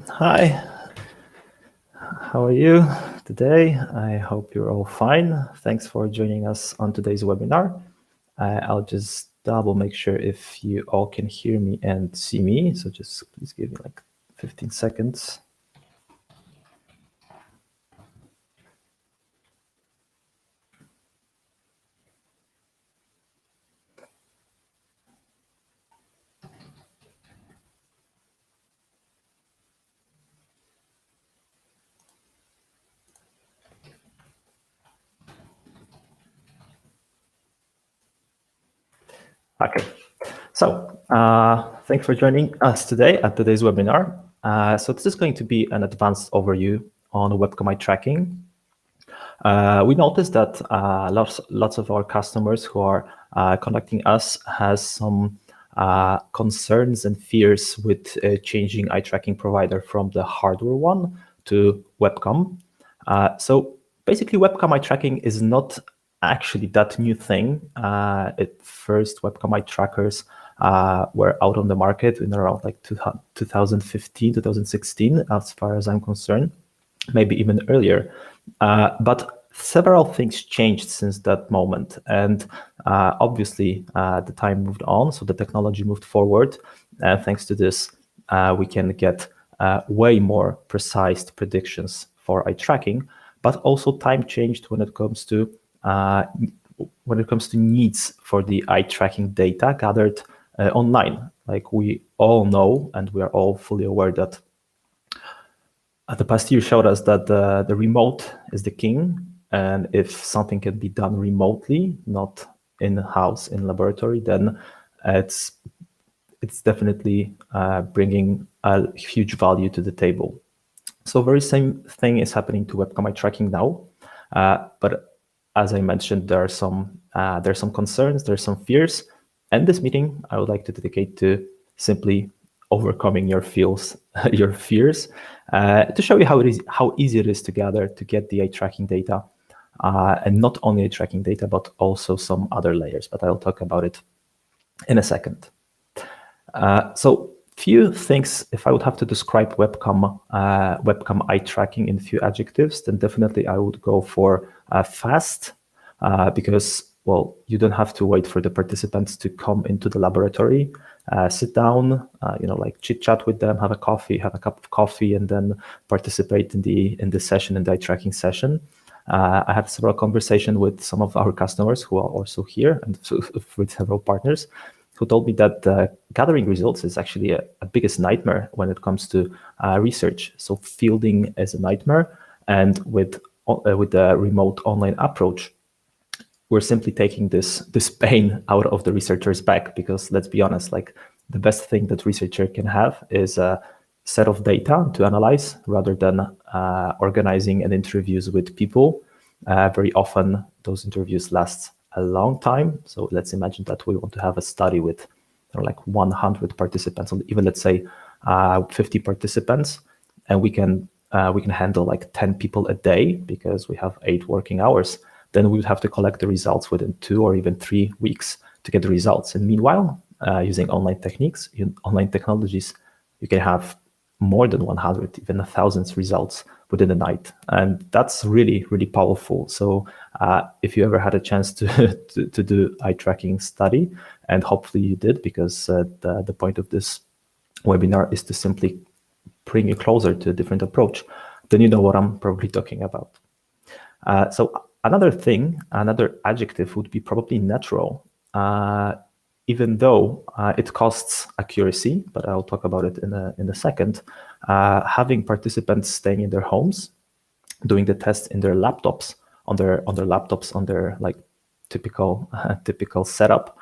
Hi, how are you today? I hope you're all fine. Thanks for joining us on today's webinar. I'll just double make sure if you all can hear me and see me. So just please give me like 15 seconds. Okay, so thanks for joining us today at today's webinar. So this is going to be an advanced overview on webcam eye tracking. We noticed that lots of our customers who are contacting us has some concerns and fears with changing eye tracking provider from the hardware one to webcam. So basically, webcam eye tracking is not actually that new thing. At first, webcam eye trackers were out on the market in around like 2015, 2016, as far as I'm concerned, maybe even earlier. But several things changed since that moment. And obviously, the time moved on, so the technology moved forward. Thanks to this, we can get way more precise predictions for eye tracking. But also, time changed when it comes to needs for the eye tracking data gathered online. Like we all know, and we are all fully aware that the past year showed us that the remote is the king, and if something can be done remotely, not in-house in laboratory, then it's definitely bringing a huge value to the table. So very same thing is happening to webcam eye tracking now, but as I mentioned, there are some concerns, there are some fears, and this meeting I would like to dedicate to simply overcoming your fears, to show you how easy it is to get the eye tracking data, and not only eye tracking data, but also some other layers. But I'll talk about it in a second. So few things. If I would have to describe webcam eye tracking in few adjectives, then definitely I would go for fast, because well, you don't have to wait for the participants to come into the laboratory, sit down, like chit chat with them, have a cup of coffee, and then participate in the session, in the eye tracking session. I had several conversations with some of our customers who are also here, and with several partners who told me that gathering results is actually a biggest nightmare when it comes to research. So fielding is a nightmare, and with the remote online approach, we're simply taking this pain out of the researcher's back, because let's be honest, like the best thing that researcher can have is a set of data to analyze rather than organizing an interviews with people. Very often those interviews last a long time. So let's imagine that we want to have a study with like 100 participants, or even let's say 50 participants, and we can handle like 10 people a day because we have 8 working hours. Then we would have to collect the results within 2 or even 3 weeks to get the results. And meanwhile, using online technologies, you can have more than 100, even 1,000 results within a night. And that's really, really powerful. So if you ever had a chance to do eye tracking study, and hopefully you did, because the point of this webinar is to simply bring you closer to a different approach, then you know what I'm probably talking about. So another adjective would be probably natural, even though it costs accuracy, but I'll talk about it in a second. Having participants staying in their homes, doing the test in their laptops, on their like typical setup,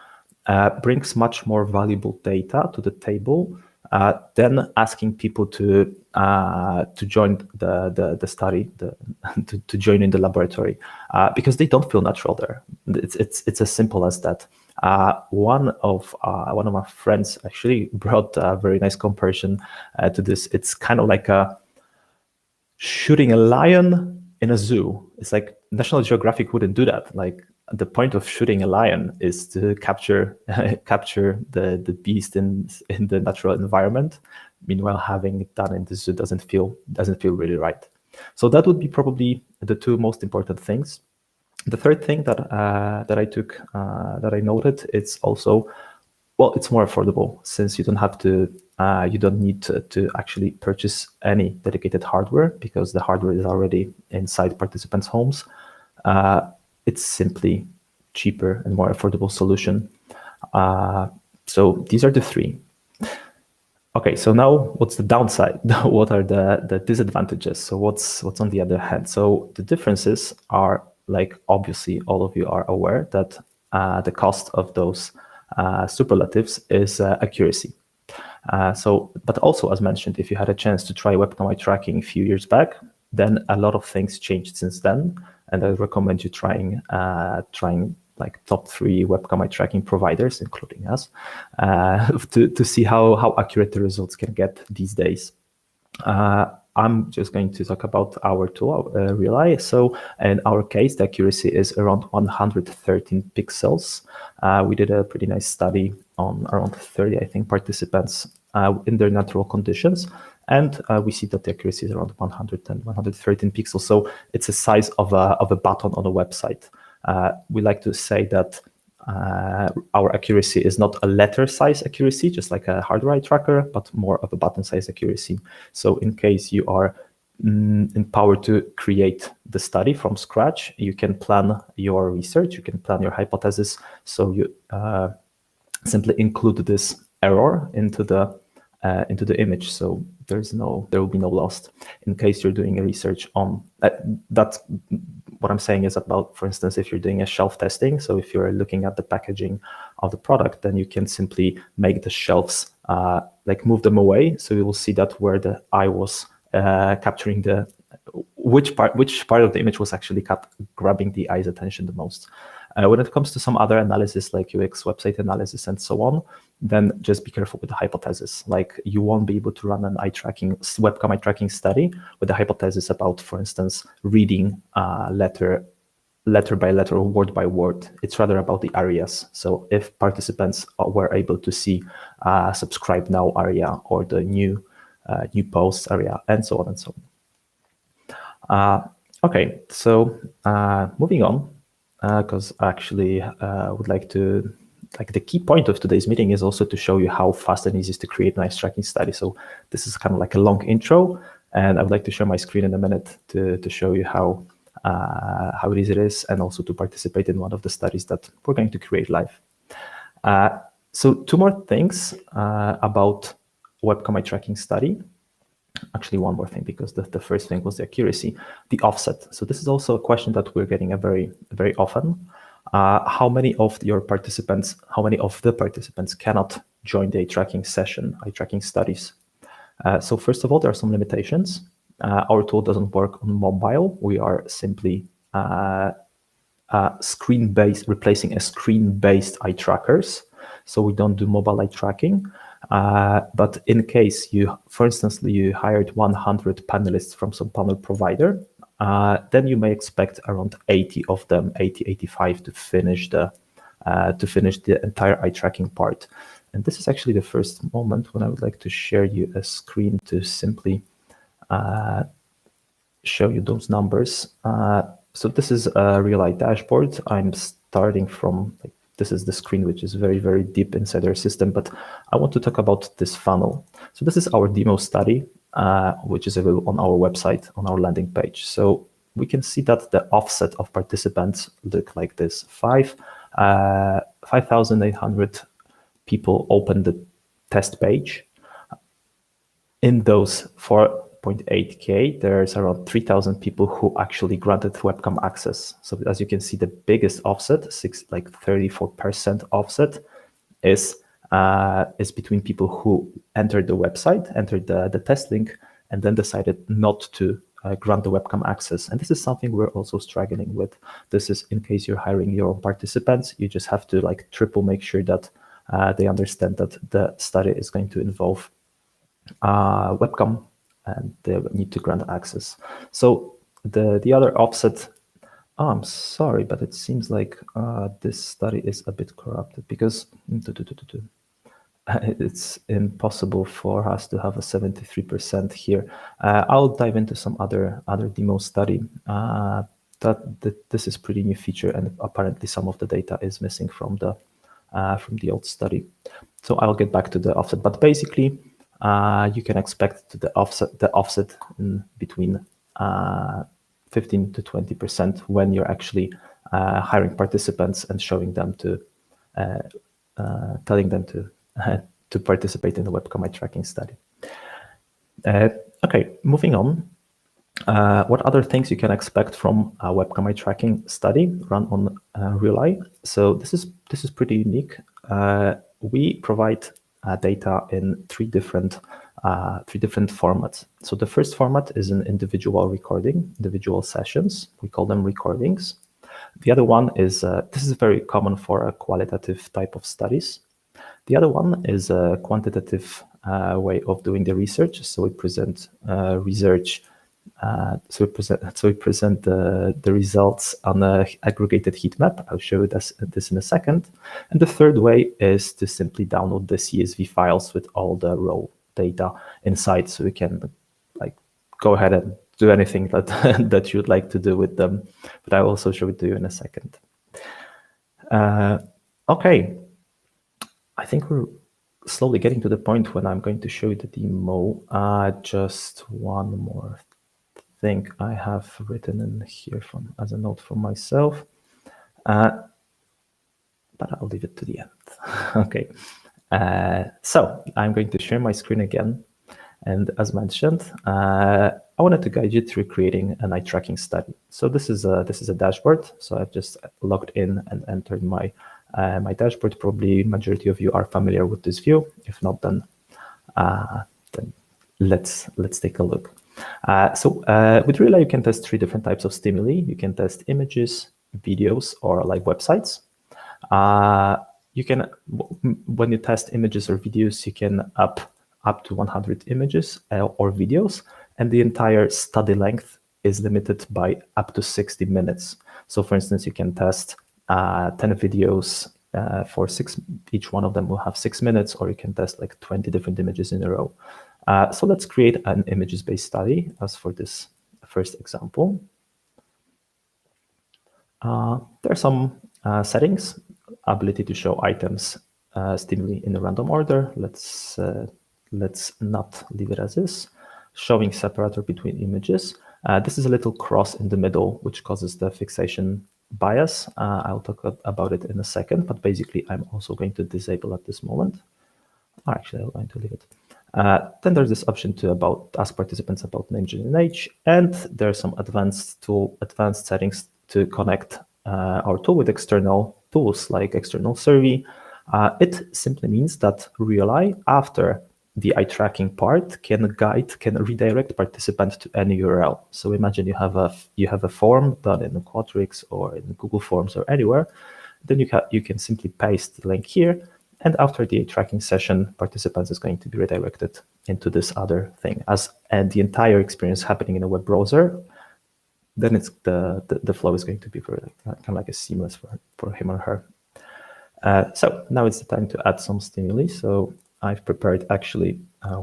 brings much more valuable data to the table than asking people to join the study, to join in the laboratory, because they don't feel natural there. It's as simple as that. One of my friends actually brought a very nice comparison to this. It's kind of like shooting a lion in a zoo. It's like National Geographic wouldn't do that. Like the point of shooting a lion is to capture the beast in the natural environment. meanwhile having it done in the zoo doesn't feel really right. So that would be probably the two most important things. The third thing that I noted, it's also, well, it's more affordable, since you don't have to you don't need to actually purchase any dedicated hardware, because the hardware is already inside participants' homes. It's simply cheaper and more affordable solution. So these are the three. Okay, so now what's the downside? What are the disadvantages? So what's on the other hand? So the differences are, like, obviously all of you are aware that the cost of those superlatives is accuracy. But also, as mentioned, if you had a chance to try webcam eye tracking a few years back, then a lot of things changed since then, and I recommend you trying like top 3 webcam eye tracking providers, including us, to see how accurate the results can get these days. I'm just going to talk about our tool, Real. So in our case, the accuracy is around 113 pixels. We did a pretty nice study on around 30, I think, participants in their natural conditions. And we see that the accuracy is around 110, 113 pixels. So it's the size of a button on a website. We like to say that our accuracy is not a letter size accuracy, just like a hardware eye tracker, but more of a button size accuracy. So in case you are empowered to create the study from scratch, you can plan your research, you can plan your hypothesis. So you simply include this error into the image. So there will be no loss in case you're doing a research on that's what I'm saying is about, for instance, if you're doing a shelf testing. So if you're looking at the packaging of the product, then you can simply make the shelves, like move them away. So you will see that where the eye was capturing which part of the image was actually grabbing the eye's attention the most. When it comes to some other analysis like UX website analysis and so on, then just be careful with the hypothesis. Like, you won't be able to run an webcam eye tracking study with a hypothesis about, for instance, reading letter by letter or word by word. It's rather about the areas. So if participants were able to see subscribe now area or the new posts area and so on and so on. Okay, so moving on, because actually would like to, the key point of today's meeting is also to show you how fast and easy it is to create a nice tracking study. So this is kind of like a long intro, and I would like to share my screen in a minute to show you how easy it is, and also to participate in one of the studies that we're going to create live. So 2 more things about webcam eye tracking study. Actually, 1 more thing, because the first thing was the accuracy, the offset. So this is also a question that we're getting very, very often. How many of the participants cannot join the eye tracking session, eye tracking studies? So first of all, there are some limitations. Our tool doesn't work on mobile. We are simply screen-based, replacing a screen-based eye trackers. So we don't do mobile eye tracking. But in case for instance, you hired 100 panelists from some panel provider, then you may expect around 80 of them, 85 to finish the entire eye tracking part. And this is actually the first moment when I would like to share you a screen to simply show you those numbers. So this is a Real Eye dashboard. I'm starting from, this is the screen, which is very, very deep inside our system, but I want to talk about this funnel. So this is our demo study, which is available on our website, on our landing page. So we can see that the offset of participants look like this. 5,800 people opened the test page. In those 4.8K, there's around 3,000 people who actually granted webcam access. So as you can see, the biggest offset, 34% offset, is between people who entered the website, entered the test link, and then decided not to grant the webcam access. And this is something we're also struggling with. This is in case you're hiring your own participants, you just have to triple make sure that they understand that the study is going to involve webcam, and they need to grant access. So the other offset, I'm sorry, but it seems like this study is a bit corrupted, because it's impossible for us to have a 73% here. I'll dive into some other demo study. This is pretty new feature, and apparently some of the data is missing from the old study. So I'll get back to the offset, but basically you can expect the offset in between 15 to 20% when you're actually hiring participants and showing them to telling them to participate in the webcam eye tracking study. Okay, moving on. What other things you can expect from a webcam eye tracking study run on real eye? So this is pretty unique. We provide data in three different formats. So the first format is an individual recording, individual sessions. We call them recordings. The other one is this is very common for a qualitative type of studies. The other one is a quantitative way of doing the research. So we present research. So we present the results on an aggregated heat map. I'll show you this in a second. And the third way is to simply download the CSV files with all the raw data inside, so we can like go ahead and do anything that that you'd like to do with them. But I'll also show it to you in a second. Okay, I think we're slowly getting to the point when I'm going to show you the demo. Just one more thing I have written in here as a note for myself, but I'll leave it to the end. Okay, so I'm going to share my screen again, and as mentioned, I wanted to guide you through creating an eye tracking study. So this is a dashboard. So I've just logged in and entered my my dashboard. Probably majority of you are familiar with this view. If not, then let's take a look. So with Relay, you can test three different types of stimuli. You can test images, videos, or like websites. You can, when you test images or videos, you can up to 100 images or videos, and the entire study length is limited by up to 60 minutes. So for instance, you can test 10 videos for each one of them will have 6 minutes, or you can test like 20 different images in a row. So let's create an images-based study as for this first example. There are some settings, ability to show items, stimuli in a random order. Let's not leave it as is. Showing separator between images. This is a little cross in the middle, which causes the fixation bias. I'll talk about it in a second, but basically I'm also going to disable at this moment. Actually, I'm going to leave it. Then there's this option to ask participants about name, gender, and age, and there's some advanced settings to connect our tool with external tools like external survey. It simply means that Real Eye, after the eye tracking part, can redirect participants to any URL. So imagine you have a form done in Qualtric or in Google Forms or anywhere. Then you can simply paste the link here, and after the eye tracking session, participants is going to be redirected into this other thing. And the entire experience happening in a web browser, then it's the flow is going to be very kind of like a seamless for him or her. So now it's the time to add some stimuli. So I've prepared, actually,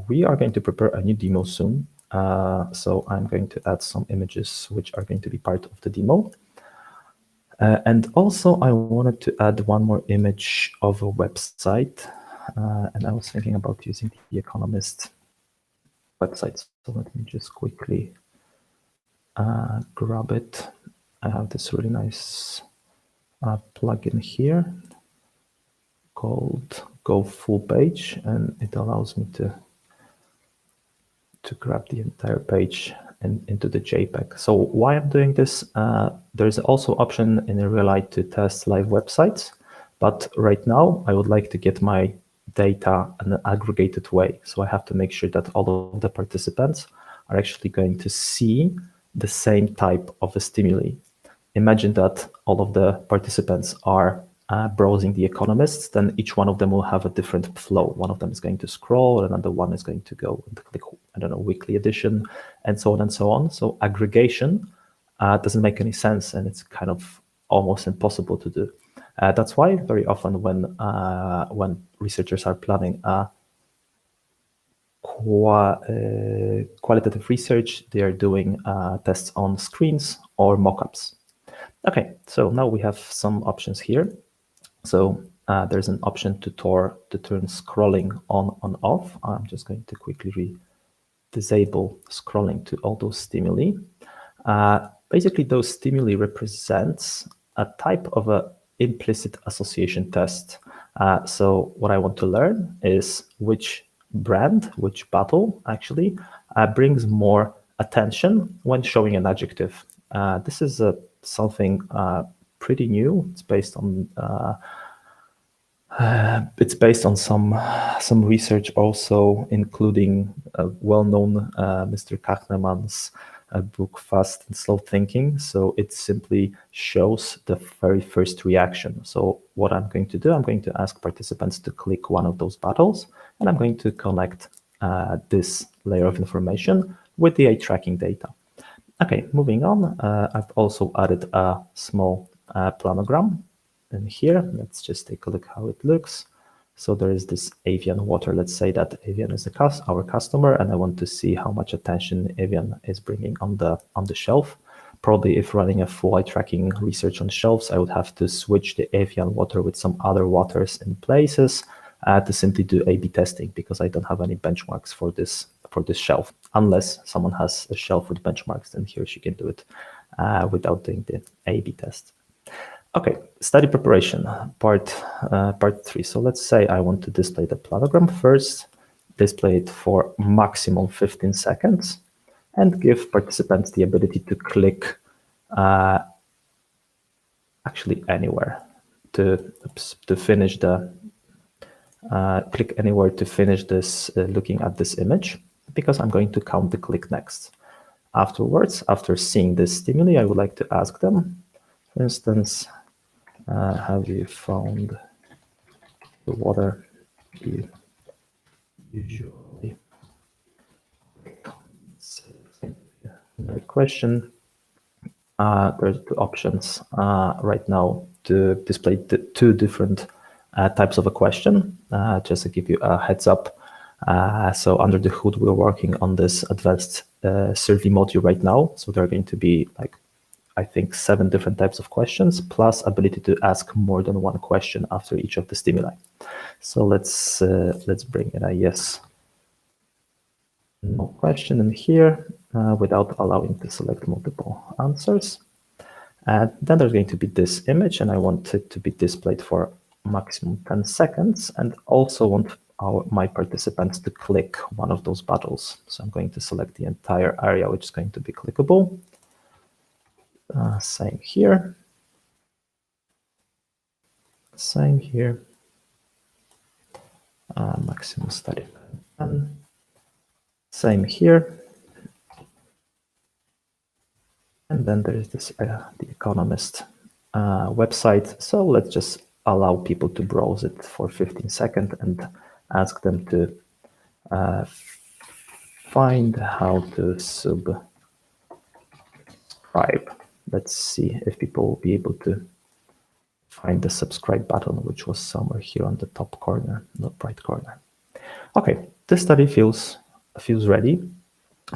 we are going to prepare a new demo soon. So I'm going to add some images which are going to be part of the demo. And also I wanted to add one more image of a website. And I was thinking about using the Economist website. So let me just quickly grab it. I have this really nice plugin here called Go Full Page, and it allows me to grab the entire page and into the JPEG. So why I'm doing this, there's also option in Real Eye to test live websites, but right now I would like to get my data in an aggregated way. So I have to make sure that all of the participants are actually going to see the same type of a stimuli. Imagine that all of the participants are browsing The Economist, then each one of them will have a different flow. One of them is going to scroll, another one is going to go and click, I don't know, weekly edition, and so on and so on. So aggregation doesn't make any sense, and it's kind of almost impossible to do. That's why very often when researchers are planning a qualitative research, they are doing tests on screens or mockups. Okay, so now we have some options here. So there's an option to turn scrolling on off. I'm just going to quickly disable scrolling to all those stimuli. Basically, those stimuli represents a type of a implicit association test. So what I want to learn is which brand, which battle actually brings more attention when showing an adjective. This is something pretty new. It's based on some research also, including a well-known Mr. Kahneman's book Fast and Slow Thinking. So it simply shows the very first reaction. So what I'm going to do, I'm going to ask participants to click one of those battles, and I'm going to connect this layer of information with the eye tracking data. Okay, moving on, I've also added a small planogram in here. Let's just take a look how it looks. So there is this Avian water. Let's say that Avian is our customer, and I want to see how much attention Avian is bringing on the shelf. Probably if running a full eye tracking research on shelves, I would have to switch the Avian water with some other waters in places to simply do A/B testing, because I don't have any benchmarks for this shelf. Unless someone has a shelf with benchmarks, then he or she can do it without doing the A/B test. Okay, study preparation, part 3. So let's say I want to display the planogram first, display it for maximum 15 seconds, and give participants the ability to click actually anywhere to finish the click anywhere to finish this looking at this image, because I'm going to count the click next. Afterwards, after seeing this stimuli, I would like to ask them, for instance, have you found the water you usually? The question. There's 2 options right now to display the 2 different types of a question. Just to give you a heads up. So under the hood, we're working on this advanced survey module right now. So there are going to be I think 7 different types of questions, plus ability to ask more than one question after each of the stimuli. So let's bring in a yes, no question in here without allowing to select multiple answers. And then there's going to be this image, and I want it to be displayed for maximum 10 seconds, and also want my participants to click one of those battles. So I'm going to select the entire area, which is going to be clickable. Same here. Same here. Maximum study. Same here. And then there is this The Economist website. So let's just allow people to browse it for 15 seconds and ask them to find how to subscribe. Let's see if people will be able to find the subscribe button, which was somewhere here on the top corner, not right corner. Okay, this study feels ready.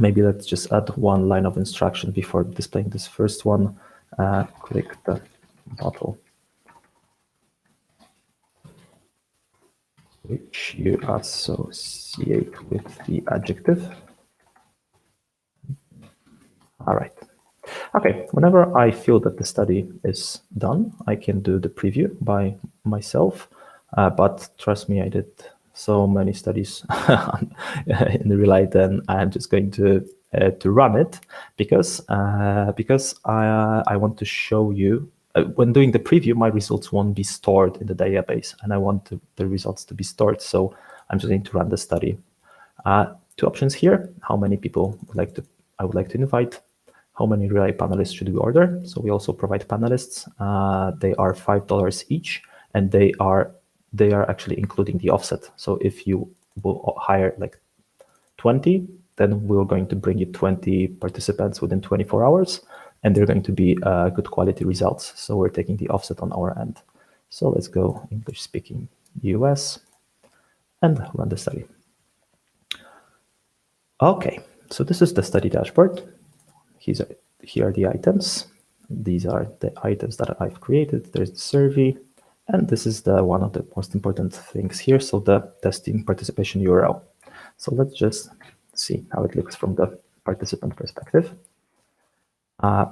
Maybe let's just add one line of instruction before displaying this first one. Click the bottle which you associate with the adjective. All right. Okay, whenever I feel that the study is done, I can do the preview by myself. But trust me, I did so many studies in the real life, then I'm just going to run it because I want to show you. When doing the preview, my results won't be stored in the database, and I want the results to be stored. So I'm just going to run the study. 2 options here: how many people I would like to invite. How many relay panelists should we order? So we also provide panelists. They are $5 each, and they are actually including the offset. So if you will hire 20, then we're going to bring you 20 participants within 24 hours, and they're going to be good quality results. So we're taking the offset on our end. So let's go English-speaking US and run the study. Okay, so this is the study dashboard. Here are the items. These are the items that I've created. There's the survey, and this is one of the most important things here. So the testing participation URL. So let's just see how it looks from the participant perspective.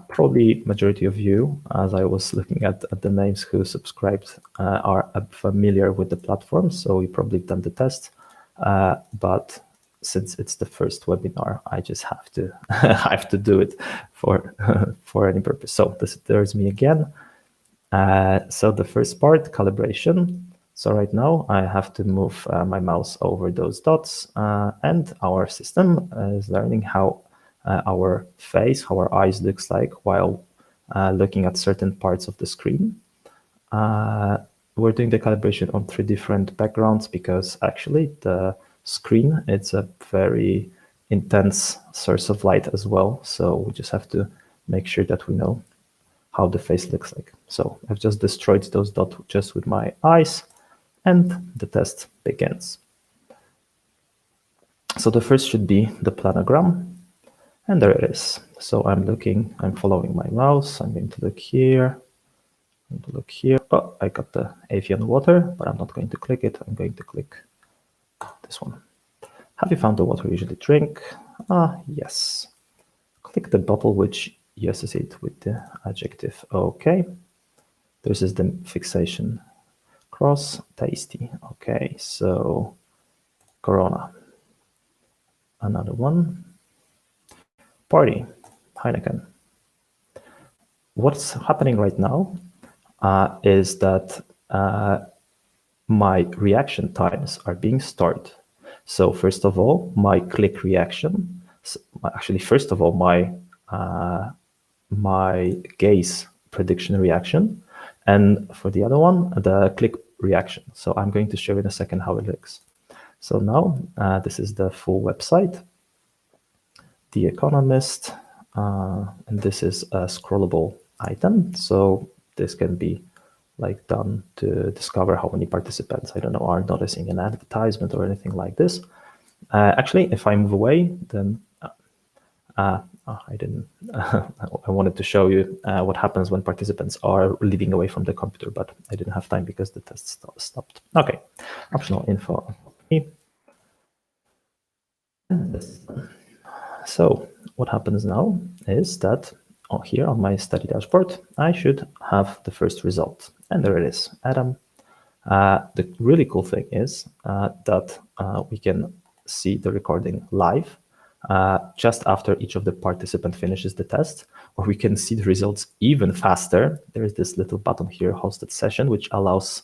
Probably majority of you, as I was looking at the names who subscribed, are familiar with the platform, so you probably done the test. But since it's the first webinar, I just have to have to do it for for any purpose. So there's me again. So the first part, calibration. So right now I have to move my mouse over those dots, and our system is learning how our face, how our eyes looks like while looking at certain parts of the screen. We're doing the calibration on 3 different backgrounds because actually the screen, it's a very intense source of light as well. So we just have to make sure that we know how the face looks like. So I've just destroyed those dots just with my eyes, and the test begins. So the first should be the planogram. And there it is. So I'm following my mouse. I'm going to look here. I'm going to look here. Oh, I got the avian water, but I'm not going to click it. I'm going to click this one. Have you found the water you usually drink? Yes. Click the bottle which you associate with the adjective. Okay. This is the fixation cross, tasty. Okay, so Corona. Another one. Party, Heineken. What's happening right now is that my reaction times are being stored. So first of all, my click reaction, actually, first of all, my gaze prediction reaction, and for the other one, the click reaction. So I'm going to show you in a second how it looks. So now this is the full website. The Economist, and this is a scrollable item. So this can be like done to discover how many participants, I don't know, are noticing an advertisement or anything like this. Actually, if I move away, then I didn't. I wanted to show you what happens when participants are leaving away from the computer, but I didn't have time because the test stopped. Okay, optional info. So what happens now is that here on my study dashboard, I should have the first result. And there it is, Adam. The really cool thing is that we can see the recording live just after each of the participant finishes the test, or we can see the results even faster. There is this little button here, hosted session, which allows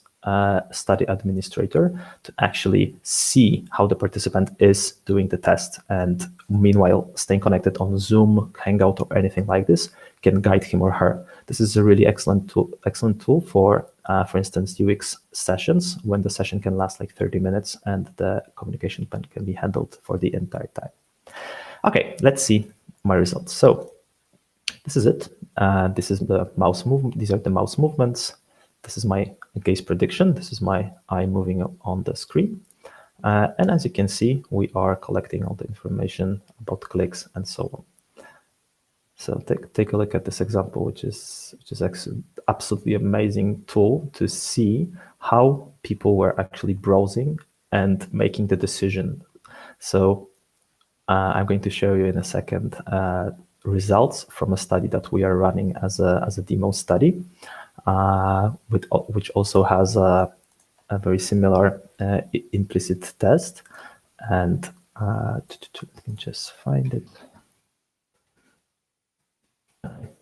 study administrator to actually see how the participant is doing the test, and meanwhile staying connected on Zoom, Hangout, or anything like this can guide him or her. This is a really excellent tool for instance, UX sessions, when the session can last like 30 minutes and the communication can be handled for the entire time. Okay, let's see my results. So this is it. This is the mouse movement. These are the mouse movements. This is my gaze prediction. This is my eye moving on the screen. And as you can see, we are collecting all the information about clicks and so on. So take a look at this example, which is absolutely amazing tool to see how people were actually browsing and making the decision. So I'm going to show you in a second results from a study that we are running as a demo study, which also has a very similar implicit test. And let me just find it.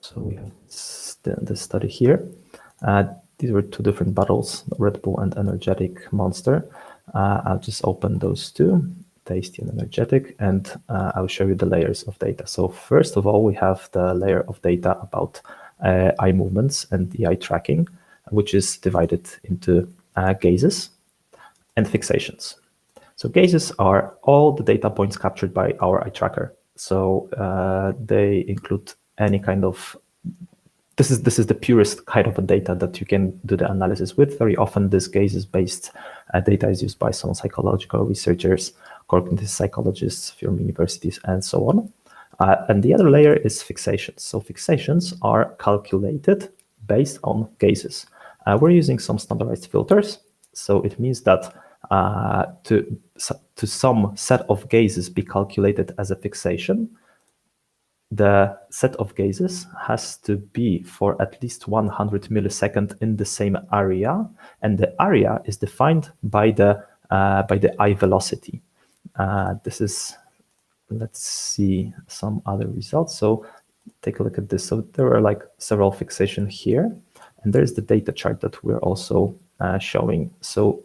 So we have the study here. These were 2 different bottles, Red Bull and Energetic Monster. I'll just open those 2, tasty and energetic, and I'll show you the layers of data. So first of all, we have the layer of data about eye movements and the eye tracking, which is divided into gazes and fixations. So gazes are all the data points captured by our eye tracker. So they include any kind of this is the purest kind of a data that you can do the analysis with. Very often this gaze-based data is used by some psychological researchers, cognitive psychologists from universities, and so on. And the other layer is fixations. So fixations are calculated based on gazes. We're using some standardized filters. So it means that to some set of gazes be calculated as a fixation, the set of gazes has to be for at least 100 milliseconds in the same area, and the area is defined by the eye velocity. This is, let's see some other results. So take a look at this. So there are like several fixations here, and there's the data chart that we're also showing. So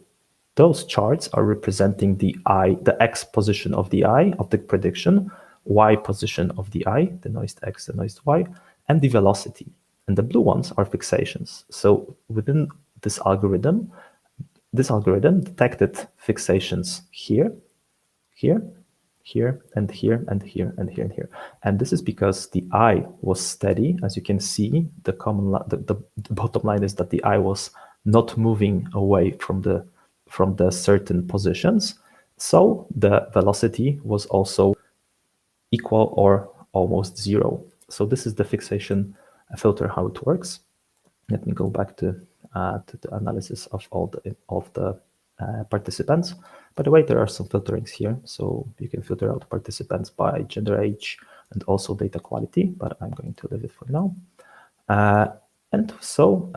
those charts are representing the eye, the X position of the eye of the prediction, Y position of the eye, the noised X, the noised Y, and the velocity. And the blue ones are fixations. So within this algorithm detected fixations here, here, here, and here, and here, and here, and here. And this is because the eye was steady. As you can see, the bottom line is that the eye was not moving away from the certain positions. So the velocity was also equal or almost zero. So this is the fixation filter, how it works. Let me go back to the analysis of all the participants. By the way, there are some filterings here, so you can filter out participants by gender, age, and also data quality, but I'm going to leave it for now. And so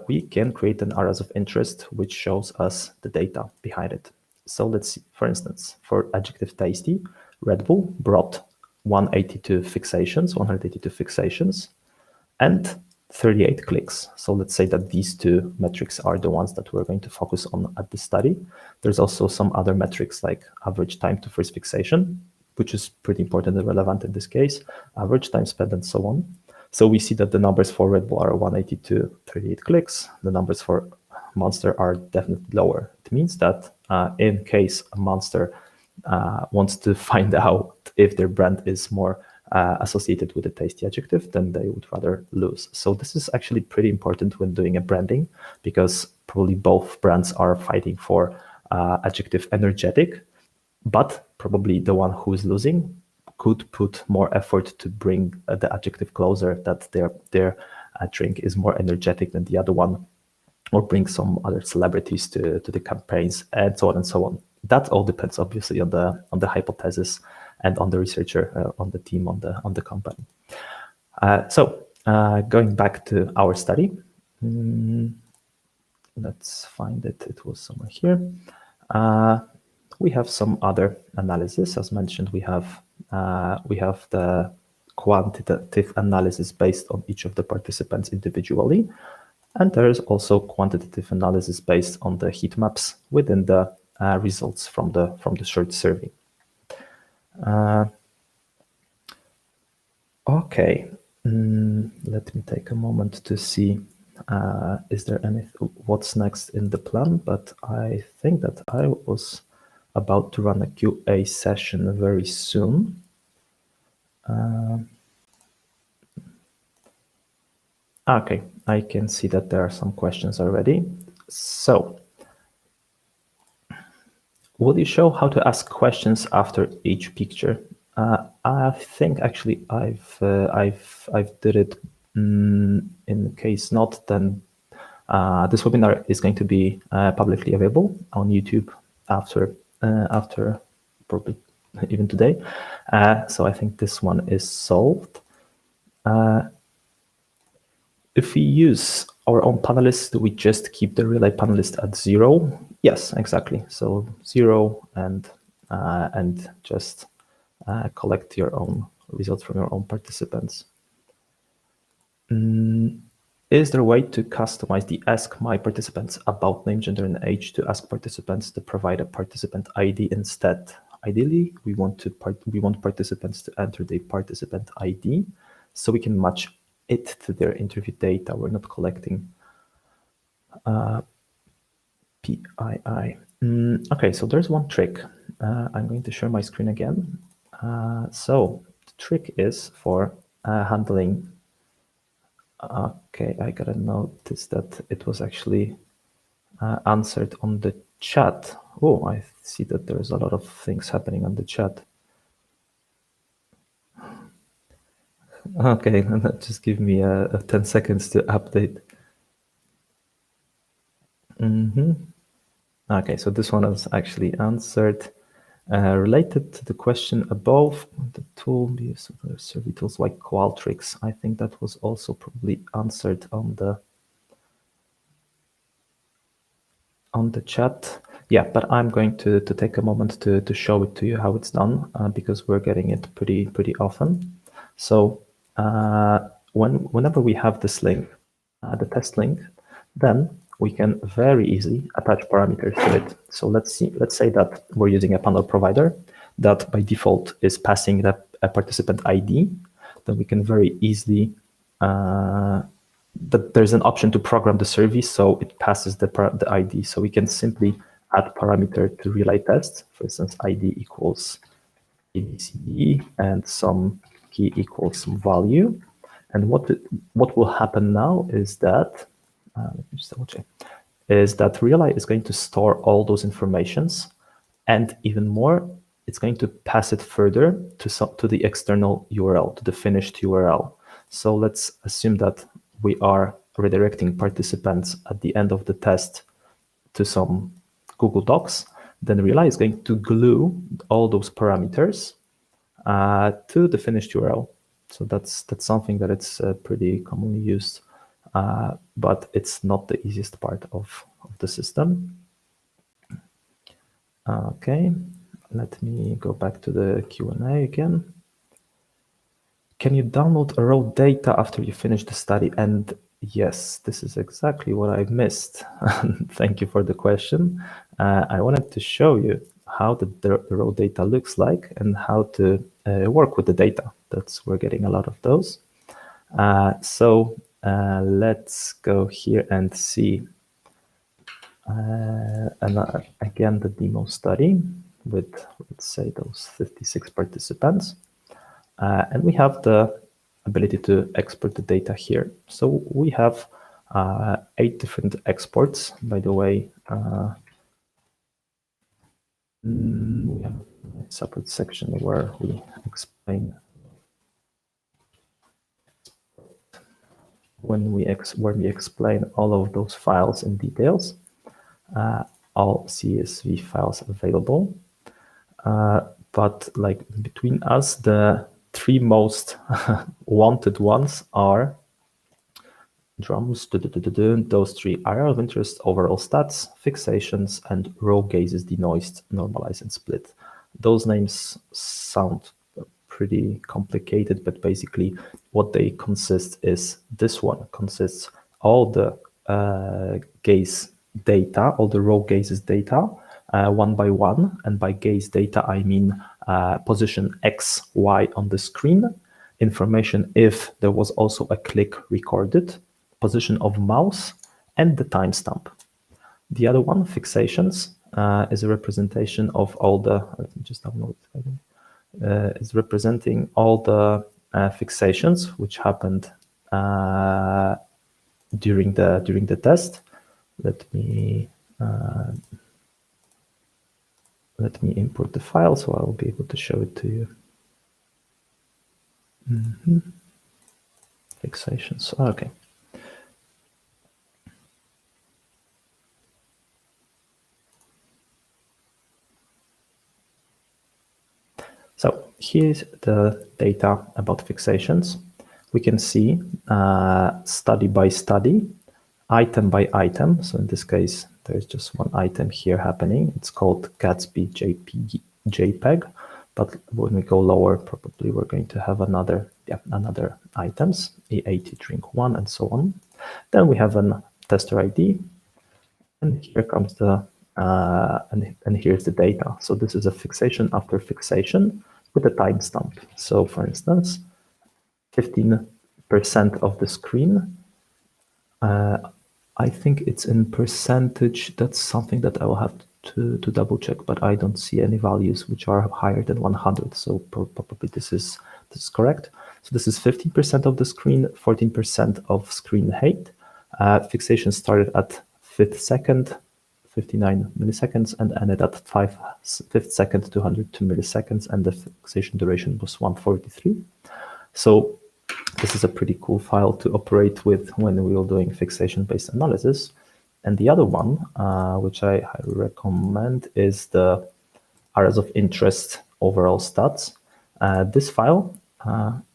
we can create an areas of interest, which shows us the data behind it. So let's see, for instance, for adjective tasty, Red Bull brought 182 fixations, and 38 clicks. So let's say that these two metrics are the ones that we're going to focus on at the study. There's also some other metrics like average time to first fixation, which is pretty important and relevant in this case, average time spent, and so on. So we see that the numbers for Red Bull are 182, 38 clicks. The numbers for Monster are definitely lower. It means that in case a Monster wants to find out if their brand is more associated with a tasty adjective, then they would rather lose. So this is actually pretty important when doing a branding, because probably both brands are fighting for adjective energetic, but probably the one who is losing could put more effort to bring the adjective closer, that their drink is more energetic than the other one, or bring some other celebrities to the campaigns, and so on and so on. That all depends obviously on the hypothesis and on the researcher, on the team, on the company. So going back to our study, let's find it. It was somewhere here. We have some other analysis. As mentioned, we have the quantitative analysis based on each of the participants individually, and there is also quantitative analysis based on the heat maps within the results from the short survey. Okay, let me take a moment to see is there what's next in the plan, but I think that I was about to run a QA session very soon. Okay, I can see that there are some questions already. So, will you show how to ask questions after each picture? I think actually I've did it. In case not, then this webinar is going to be publicly available on YouTube after probably even today. So I think this one is solved. If we use our own panelist, do we just keep the relay panelist at 0? Yes, exactly. So 0 and just collect your own results from your own participants. Is there a way to customize the Ask My Participants about name, gender, and age to ask participants to provide a participant ID instead? Ideally, we want participants to enter their participant ID so we can match it to their interview data. We're not collecting PII. Okay, so there's one trick. I'm going to share my screen again. So the trick is for handling Okay, I gotta notice that it was actually answered on the chat. Oh, I see that there's a lot of things happening on the chat. Okay, just give me 10 seconds to update. Okay, so this one is actually answered. Related to the question above, the tool use of survey tools like Qualtrics. I think that was also probably answered on the chat. Yeah, but I'm going to take a moment to show it to you how it's done because we're getting it pretty often. So whenever we have this link, the test link, then we can very easily attach parameters to it. So let's say that we're using a panel provider that by default is passing a participant ID. Then we can very easily that there's an option to program the service so it passes the ID. So we can simply add parameter to relay test. For instance, ID equals ABCD and some key equals some value. And what will happen now is that let me just double check, is that relay is going to store all those informations, and even more, it's going to pass it further to the external URL, to the finished URL. So let's assume that we are redirecting participants at the end of the test to some Google Docs. Then relay is going to glue all those parameters to the finished URL. So that's something that it's pretty commonly used, but it's not the easiest part of the system. Okay, let me go back to the Q&A again. Can you download raw data after you finish the study? And yes, this is exactly what I missed. Thank you for the question. I wanted to show you how the raw data looks like and how to work with the data. We're getting a lot of those. So let's go here and see. And again, the demo study with, let's say, those 56 participants. And we have the ability to export the data here. So we have 8 different exports. By the way, we have a separate section where we explain when we explain all of those files in details. All CSV files available. But like between us, the 3 most wanted ones are drums, those 3 area of interest, overall stats, fixations, and row gazes, denoised, normalized, and split. Those names sound pretty complicated, but basically what they consist is this one consists all the gaze data, all the row gazes data, one by one. And by gaze data, I mean position X, Y on the screen, information if there was also a click recorded, position of mouse, and the timestamp. The other one, fixations, is a representation of all the, let me just download it, is representing all the fixations which happened during the test. Let me import the file so I will be able to show it to you. Fixations. Okay. So here's the data about fixations. We can see study by study, item by item. So in this case, there's just one item here happening. It's called Gatsby JPEG. But when we go lower, probably we're going to have another items, E80 drink 1 and so on. Then we have an tester ID. And here comes the, and here's the data. So this is a fixation after fixation with a timestamp. So for instance, 15% of the screen, I think it's in percentage. That's something that I will have to double check, but I don't see any values which are higher than 100. So probably this is correct. So this is 15% of the screen, 14% of screen height. Fixation started at 5th second, 59 milliseconds, and ended at 5th second, 202 milliseconds, and the fixation duration was 143. So this is a pretty cool file to operate with when we are doing fixation-based analysis. And the other one, which I highly recommend, is the areas of interest overall stats. This file,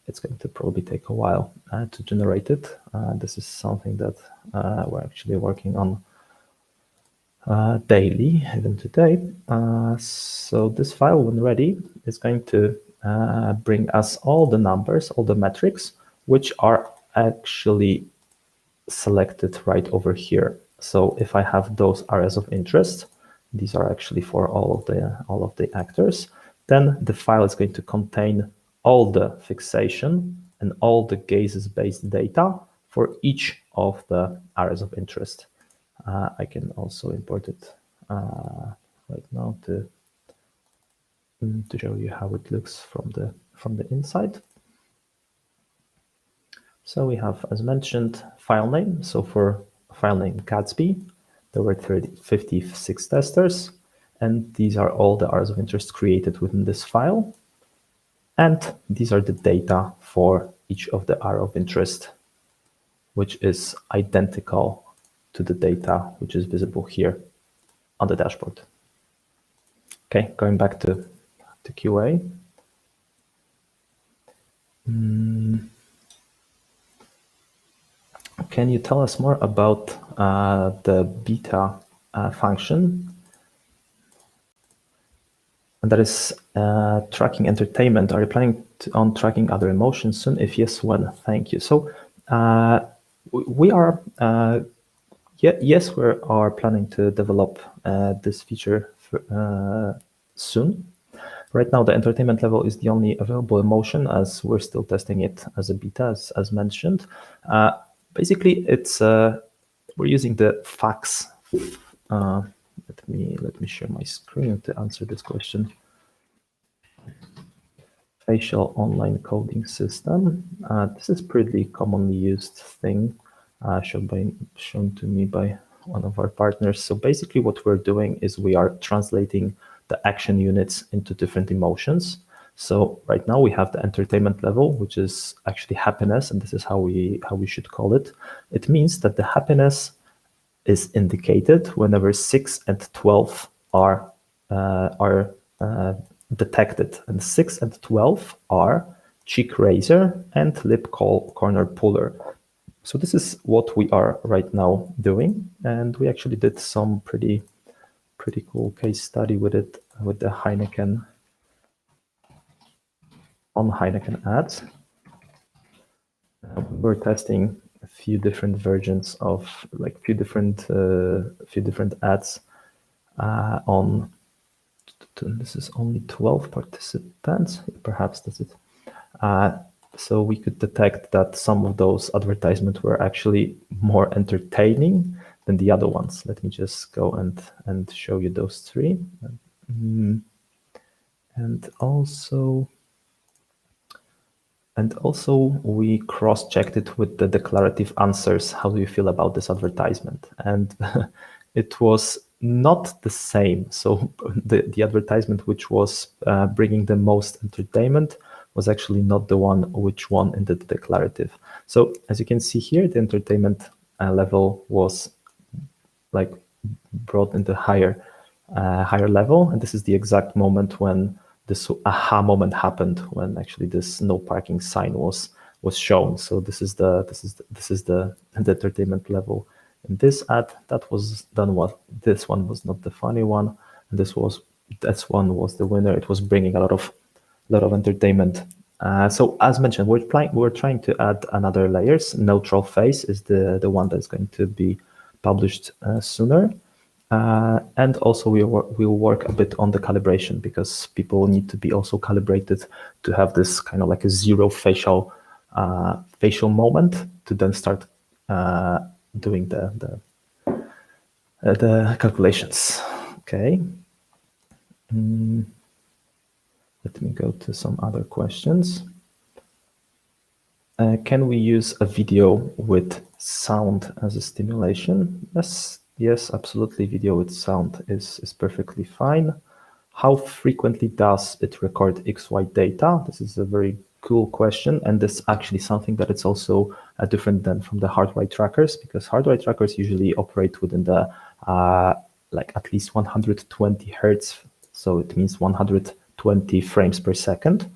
it's going to probably take a while to generate it. This is something that we're actually working on daily, even today. So this file, when ready, is going to bring us all the numbers, all the metrics, which are actually selected right over here. So if I have those areas of interest, these are actually for all of the actors, then the file is going to contain all the fixation and all the gazes-based data for each of the areas of interest. I can also import it right now to show you how it looks from the inside. So we have, as mentioned, file name. So for file name Gatsby, there were 56 testers, and these are all the areas of interest created within this file. And these are the data for each of the area of interest, which is identical to the data which is visible here on the dashboard. Okay, going back to QA. Can you tell us more about the beta function? And that is tracking entertainment. Are you planning on tracking other emotions soon? If yes, when? Thank you. So we are, yes, we are planning to develop this feature soon. Right now, the entertainment level is the only available emotion, as we're still testing it as a beta, as mentioned. Basically, it's we're using the fax. Let me share my screen to answer this question. Facial online coding system. This is pretty commonly used thing, shown to me by one of our partners. So basically, what we're doing is we are translating the action units into different emotions. So right now we have the entertainment level, which is actually happiness, and this is how we should call it. It means that the happiness is indicated whenever 6 and 12 are detected, and 6 and 12 are cheek raiser and lip corner puller. So this is what we are right now doing, and we actually did some pretty cool case study with it, with the Heineken ads. We're testing a few different versions of few different ads on. This is only 12 participants. Perhaps this is. So we could detect that some of those advertisements were actually more entertaining than the other ones. Let me just go and show you those three. And also we cross-checked it with the declarative answers. How do you feel about this advertisement? And it was not the same. So the advertisement which was bringing the most entertainment was actually not the one which won in the declarative. So as you can see here, the entertainment level was brought into higher level, and this is the exact moment when this aha moment happened, when actually this no parking sign was shown. So this is the entertainment level in this ad. That was done well. This one was not the funny one, and this one was the winner. It was bringing a lot of entertainment. So as mentioned, we're trying to add another layers. Neutral face is the one that's going to be published sooner. And also we'll work a bit on the calibration, because people need to be also calibrated to have this kind of like a zero facial moment to then start doing the calculations. Okay. Let me go to some other questions. Can we use a video with sound as a stimulation? Yes, absolutely. Video with sound is perfectly fine. How frequently does it record XY data? This is a very cool question, and this is actually something that it's also different than from the hardware trackers, because hardware trackers usually operate within the like at least 120 hertz, so it means 120 frames per second.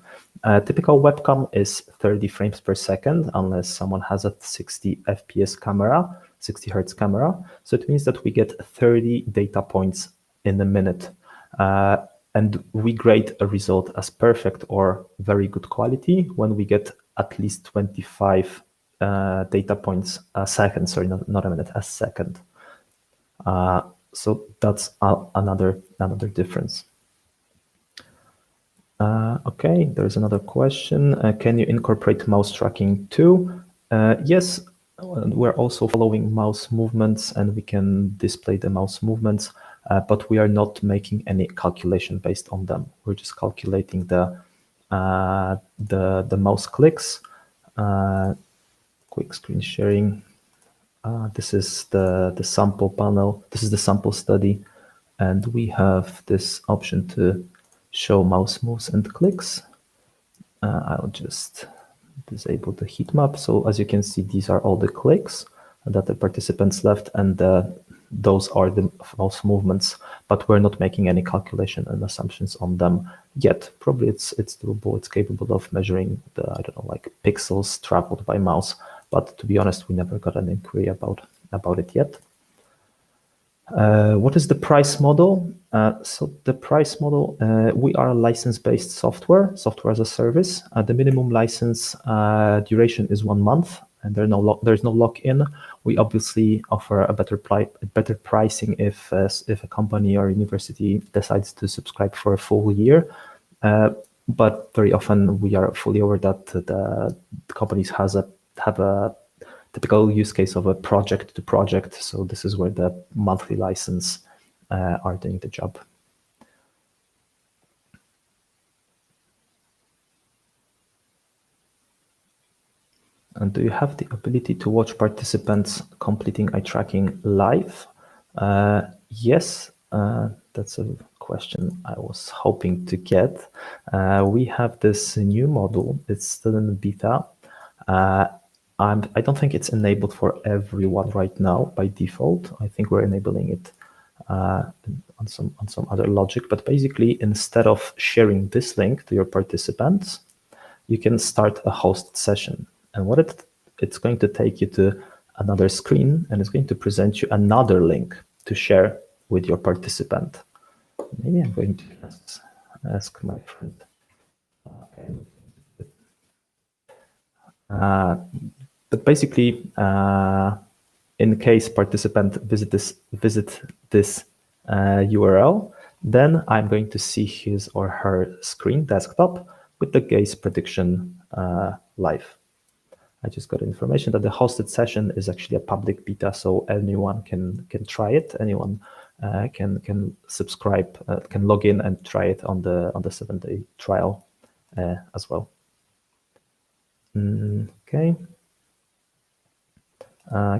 Typical webcam is 30 frames per second, unless someone has a 60 FPS camera, 60 hertz camera. So it means that we get 30 data points in a minute. And we grade a result as perfect or very good quality when we get at least 25 data points a second, sorry, not a minute, a second. So that's another difference. Okay, there's another question. Can you incorporate mouse tracking too? Yes, we're also following mouse movements, and we can display the mouse movements, but we are not making any calculation based on them. We're just calculating the mouse clicks. Quick screen sharing. This is the sample panel. This is the sample study, and we have this option to show mouse moves and clicks. I'll just disable the heat map. So as you can see, these are all the clicks that the participants left, and those are the mouse movements, but we're not making any calculation and assumptions on them yet. Probably it's doable, it's capable of measuring the, I don't know, like pixels traveled by mouse, but to be honest, we never got an inquiry about it yet. What is the price model? So the price model, we are a license-based software as a service. The minimum license duration is 1 month, and there's no lock-in. We obviously offer a better pricing if a company or university decides to subscribe for a full year. But very often we are fully aware that the companies have a typical use case of a project to project. So this is where the monthly license are doing the job. And do you have the ability to watch participants completing eye tracking live? Yes, that's a question I was hoping to get. We have this new model. It's still in beta. I don't think it's enabled for everyone right now by default. I think we're enabling it on some other logic. But basically, instead of sharing this link to your participants, you can start a host session. And what it's going to take you to another screen, and it's going to present you another link to share with your participant. Maybe I'm going to ask my friend. Okay. But basically, in case participant visit this URL, then I'm going to see his or her screen desktop with the gaze prediction live. I just got information that the hosted session is actually a public beta, so anyone can try it. Anyone can subscribe, can log in and try it on the 7-day trial as well. Okay.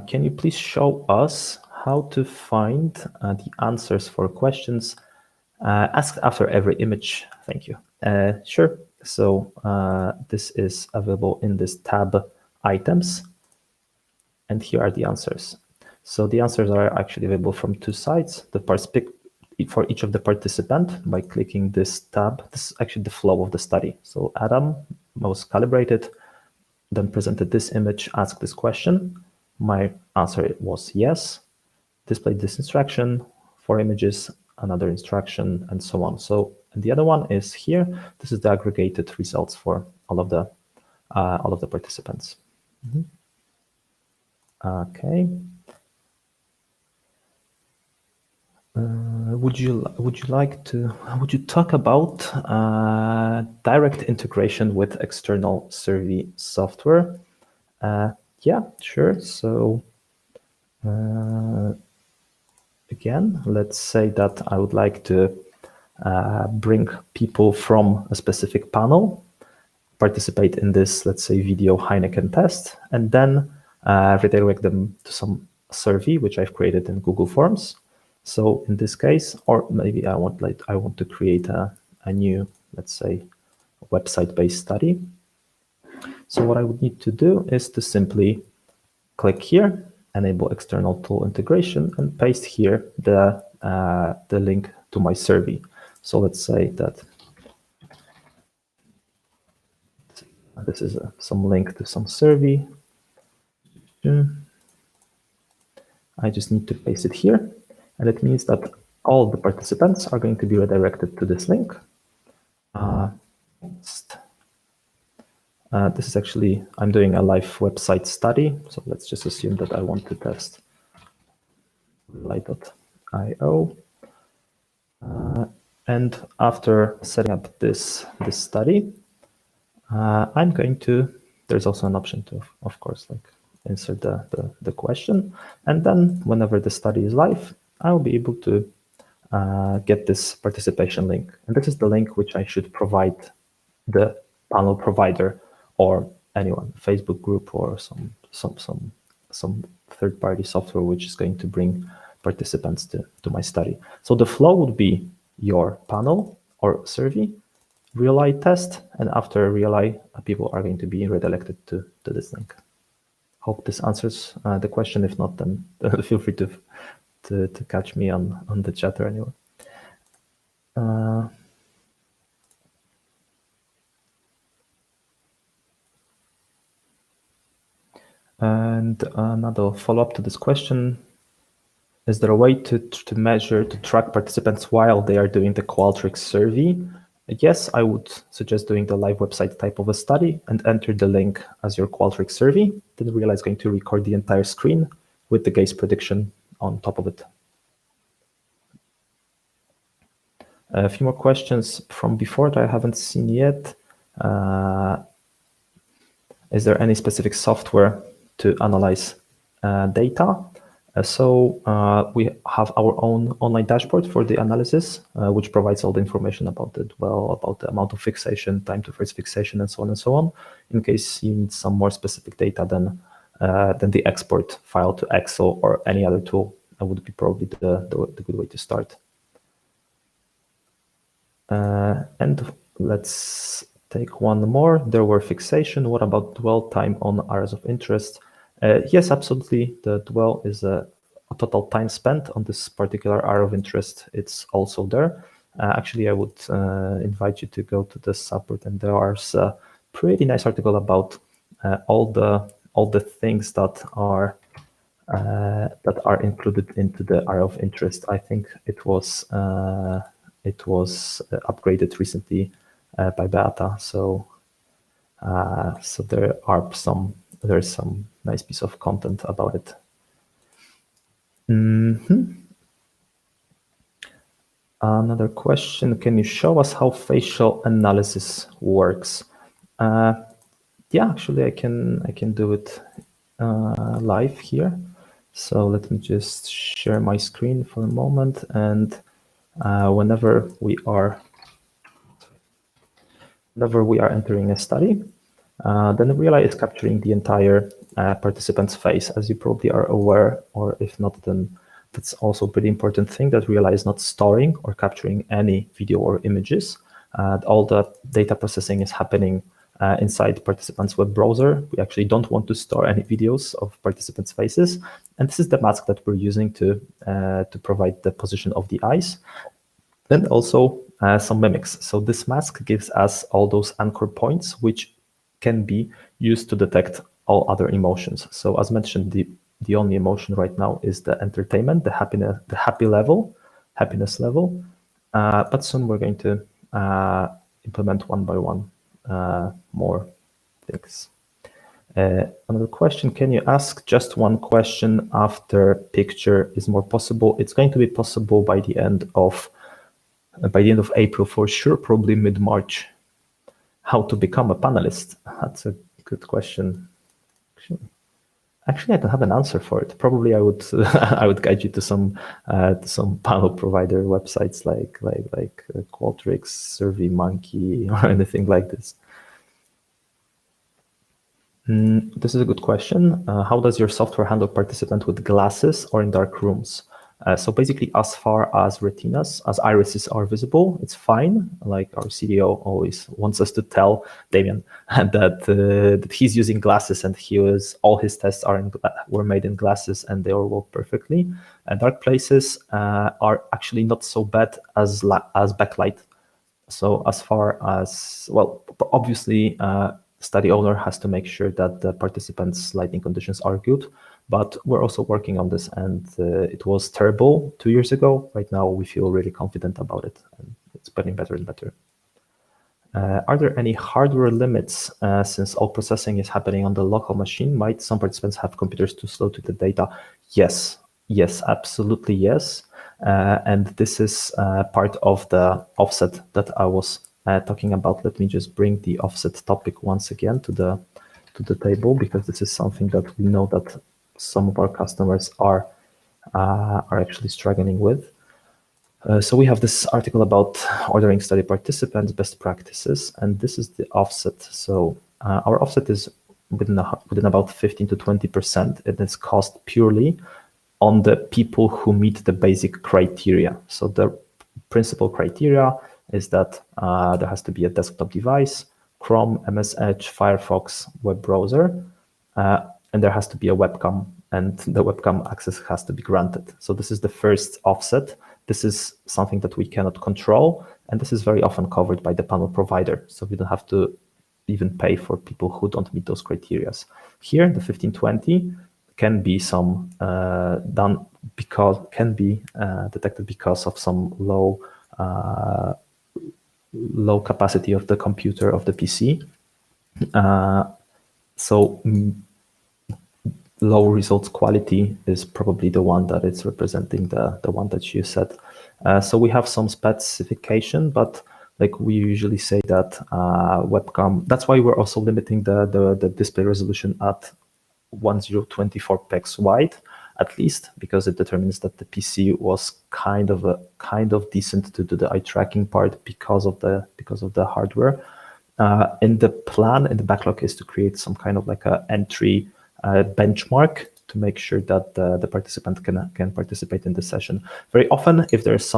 Can you please show us how to find the answers for questions asked after every image? Thank you. Sure. So this is available in this tab, items, and here are the answers. So the answers are actually available from 2 sides. For each of the participant by clicking this tab. This is actually the flow of the study. So Adam was calibrated, then presented this image, asked this question. My answer was yes. Displayed this instruction, 4 images, another instruction, and so on. So and the other one is here. This is the aggregated results for all of the participants. Okay. Would you talk about direct integration with external survey software? Yeah, sure. So again, let's say that I would like to bring people from a specific panel. participate in this, let's say, video Heineken test, and then redirect them to some survey which I've created in Google Forms. So in this case, or maybe I want to create a new, let's say, website-based study. So what I would need to do is to simply click here, enable external tool integration, and paste here the link to my survey. So let's say that this is some link to some survey. I just need to paste it here, and it means that all the participants are going to be redirected to this link. This is actually, I'm doing a live website study, so let's just assume that I want to test light.io. And after setting up this study, I'm going to, there's also an option to, of course, like insert the question. And then whenever the study is live, I will be able to get this participation link. And this is the link which I should provide the panel provider or anyone, Facebook group or some third-party software which is going to bring participants to my study. So the flow would be your panel or survey, real-eye test, and after real-eye, people are going to be redirected to this link. Hope this answers the question. If not, then feel free to catch me on the chat or anywhere. And another follow-up to this question: is there a way to track participants while they are doing the Qualtric survey? Yes, I would suggest doing the live website type of a study and enter the link as your Qualtric survey. Then Realize is going to record the entire screen with the gaze prediction on top of it. A few more questions from before that I haven't seen yet. Is there any specific software to analyze data? We have our own online dashboard for the analysis, which provides all the information about the dwell, about the amount of fixation, time to first fixation, and so on and so on. In case you need some more specific data, then the export file to Excel or any other tool would be probably the good way to start. And let's take one more. There were fixation. What about dwell time on areas of interest? Yes, absolutely. The dwell is a total time spent on this particular area of interest. It's also there. Actually, I would invite you to go to the subreddit, and there's a pretty nice article about all the things that are included into the area of interest. I think it was upgraded recently by Beata. So there's some nice piece of content about it. Another question: can you show us how facial analysis works? Yeah, actually, I can do it live here. So let me just share my screen for a moment, and whenever we are entering a study, then Realize is capturing the entire participant's face, as you probably are aware, or if not, then that's also a pretty important thing, that Realize is not storing or capturing any video or images. All the data processing is happening inside participants' web browser. We actually don't want to store any videos of participants' faces, and this is the mask that we're using to provide the position of the eyes, and also some mimics. So this mask gives us all those anchor points, which can be used to detect all other emotions. So as mentioned, the only emotion right now is the entertainment, the happiness level. But soon we're going to implement one by one more things. Another question: can you ask just one question after picture is more possible? It's going to be possible by the end of April for sure, probably mid-March. How to become a panelist? That's a good question. Actually, I don't have an answer for it. Probably I would I would guide you to some panel provider websites like Qualtric, SurveyMonkey, or anything like this. This is a good question. How does your software handle participant with glasses or in dark rooms? So basically, as far as retinas, as irises are visible, it's fine. Like our CDO always wants us to tell Damien that he's using glasses, and all his tests were made in glasses, and they all work perfectly. Dark places are actually not so bad as backlight. So as far as, well, obviously, study owner has to make sure that the participants' lighting conditions are good, but we're also working on this, and it was terrible 2 years ago. Right now, we feel really confident about it, and it's getting better and better. Are there any hardware limits since all processing is happening on the local machine? Might some participants have computers too slow to the data? Yes, absolutely yes. And this is part of the offset that I was talking about. Let me just bring the offset topic once again to the table, because this is something that we know that some of our customers are actually struggling with. So we have this article about ordering study participants, best practices, and this is the offset. So our offset is within about 15 to 20%. It is cost purely on the people who meet the basic criteria. So the principal criteria is that there has to be a desktop device, Chrome, MS Edge, Firefox, web browser, and there has to be a webcam, and the webcam access has to be granted. So this is the first offset. This is something that we cannot control, and this is very often covered by the panel provider. So we don't have to even pay for people who don't meet those criteria. Here, the 1520 can be detected because of some low capacity of the computer, of the PC. So low results quality is probably the one that is representing the one that you said. So we have some specification, but like we usually say that webcam, that's why we're also limiting the display resolution at 1024 px wide, at least, because it determines that the PC was kind of decent to do the eye tracking part because of the hardware. In the plan, in the backlog, is to create some kind of like a entry benchmark to make sure that the participant can participate in the session. Very often, if there is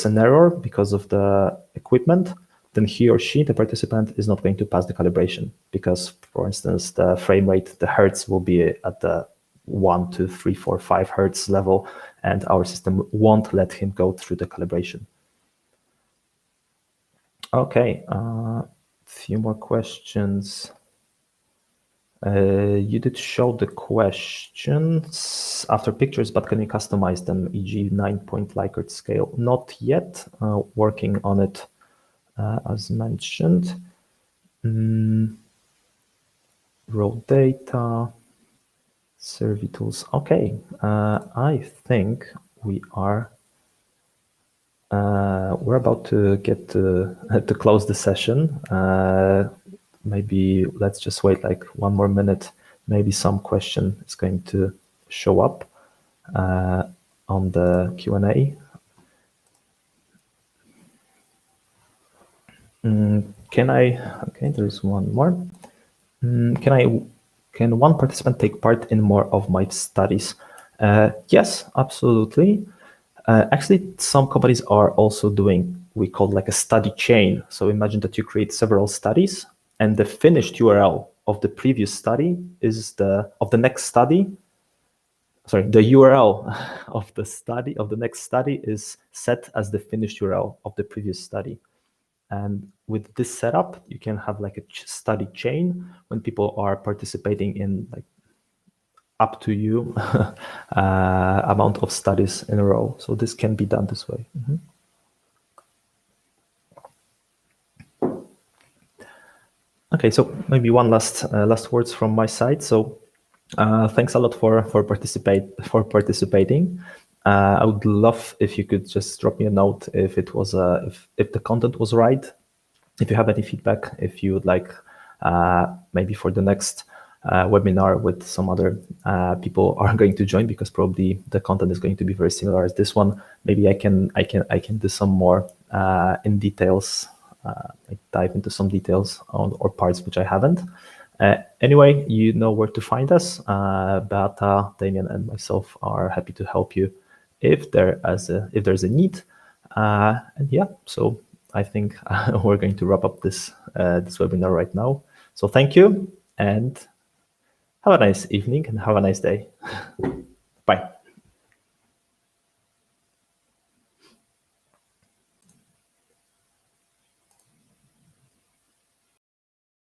an error because of the equipment, then he or she, the participant, is not going to pass the calibration because, for instance, the frame rate, the hertz will be at the 1, 2, 3, 4, 5 hertz level, and our system won't let him go through the calibration. Okay, a few more questions. You did show the questions after pictures, but can you customize them, e.g. 9-point Likert scale? Not yet, working on it as mentioned. Raw data, servitools. Okay, I think we're about to get to close the session. Maybe let's just wait like 1 more minute. Maybe some question is going to show up on the Q&A. Okay, there's one more. Can one participant take part in more of my studies? Yes, absolutely. Actually, some companies are also doing, we call like a study chain. So imagine that you create several studies, and the finished URL of the previous study is of the next study. Sorry, the URL of the next study is set as the finished URL of the previous study. And with this setup, you can have like a study chain when people are participating in like up to you amount of studies in a row. So this can be done this way. Okay, so maybe one last words from my side. So thanks a lot for participating. I would love if you could just drop me a note if it was if the content was right. If you have any feedback, if you would like maybe for the next webinar with some other people are going to join, because probably the content is going to be very similar as this one. Maybe I can do some more in details, like dive into some details or parts which I haven't. Anyway, you know where to find us. Beata, Damien, and myself are happy to help you if there's a need. And yeah, so I think we're going to wrap up this webinar right now. So thank you, and have a nice evening and have a nice day. Bye.